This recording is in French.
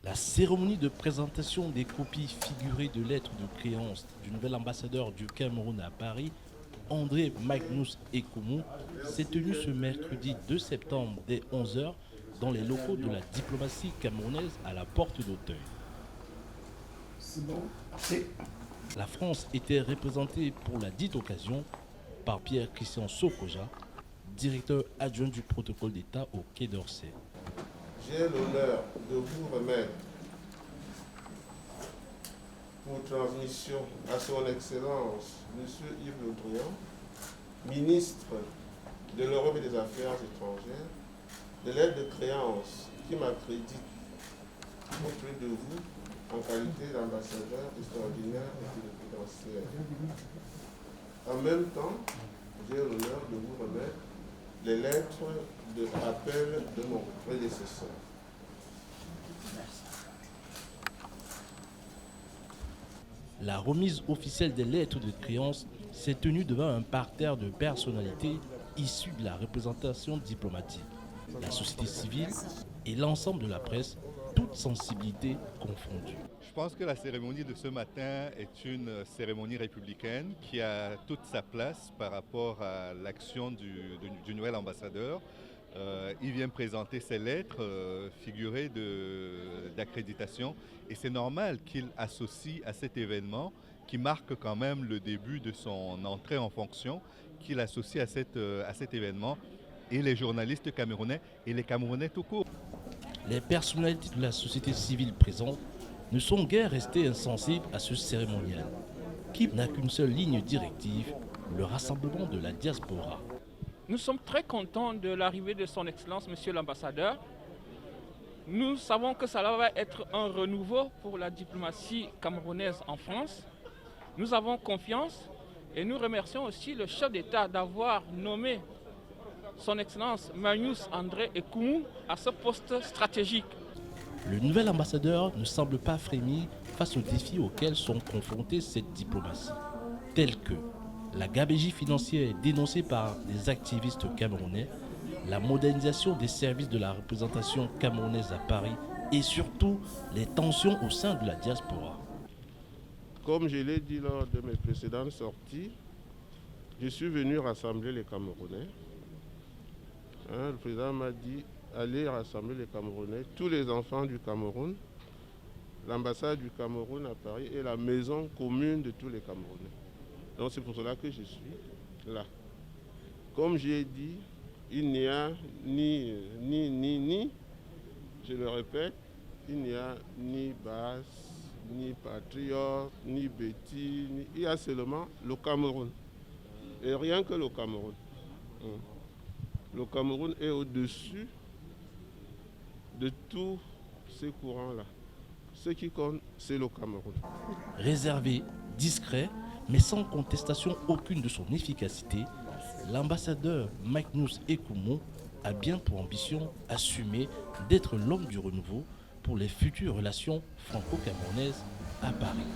La cérémonie de présentation des copies figurées de lettres de créance du nouvel ambassadeur du Cameroun à Paris, André Magnus Ekumu, s'est tenue ce mercredi 2 septembre dès 11 heures dans les locaux de la diplomatie camerounaise à la porte d'Auteuil. La France était représentée pour la dite occasion par Pierre-Christian Sokoja, directeur adjoint du protocole d'État au Quai d'Orsay. J'ai l'honneur de vous remettre pour transmission à son Excellence M. Yves Le Drian, ministre de l'Europe et des Affaires étrangères, de l'aide de créance qui m'accrédite auprès de vous en qualité d'ambassadeur extraordinaire et plénipotentiaire. En même temps, j'ai l'honneur de vous remettre les lettres de rappel de mon prédécesseur. La remise officielle des lettres de créance s'est tenue devant un parterre de personnalités issues de la représentation diplomatique, la société civile et l'ensemble de la presse, toutes sensibilités confondues. Je pense que la cérémonie de ce matin est une cérémonie républicaine qui a toute sa place par rapport à l'action du nouvel ambassadeur. Il vient présenter ses lettres figurées d'accréditation et c'est normal qu'il associe à cet événement qui marque quand même le début de son entrée en fonction, qu'il associe à cet événement et les journalistes camerounais et les Camerounais tout court. Les personnalités de la société civile présentes ne sont guère restées insensibles à ce cérémonial, qui n'a qu'une seule ligne directive, le rassemblement de la diaspora. Nous sommes très contents de l'arrivée de son Excellence, Monsieur l'Ambassadeur. Nous savons que cela va être un renouveau pour la diplomatie camerounaise en France. Nous avons confiance et nous remercions aussi le chef d'État d'avoir nommé son Excellence Magnus André Ekumu à ce poste stratégique. Le nouvel ambassadeur ne semble pas frémir face aux défis auxquels sont confrontés cette diplomatie, tels que la gabegie financière dénoncée par des activistes camerounais, la modernisation des services de la représentation camerounaise à Paris et surtout les tensions au sein de la diaspora. Comme je l'ai dit lors de mes précédentes sorties, je suis venu rassembler les Camerounais. Le président m'a dit allez rassembler les Camerounais, tous les enfants du Cameroun, l'ambassade du Cameroun à Paris est la maison commune de tous les Camerounais. Donc c'est pour cela que je suis là. Comme j'ai dit, il n'y a ni, je le répète, il n'y a ni basse, ni patriote, ni Betty, il y a seulement le Cameroun. Et rien que le Cameroun. Le Cameroun est au-dessus de tous ces courants-là. Ce qui compte, c'est le Cameroun. Réservé, discret, mais sans contestation aucune de son efficacité, l'ambassadeur Magnus Ekumu a bien pour ambition assumée d'être l'homme du renouveau pour les futures relations franco-camerounaises à Paris.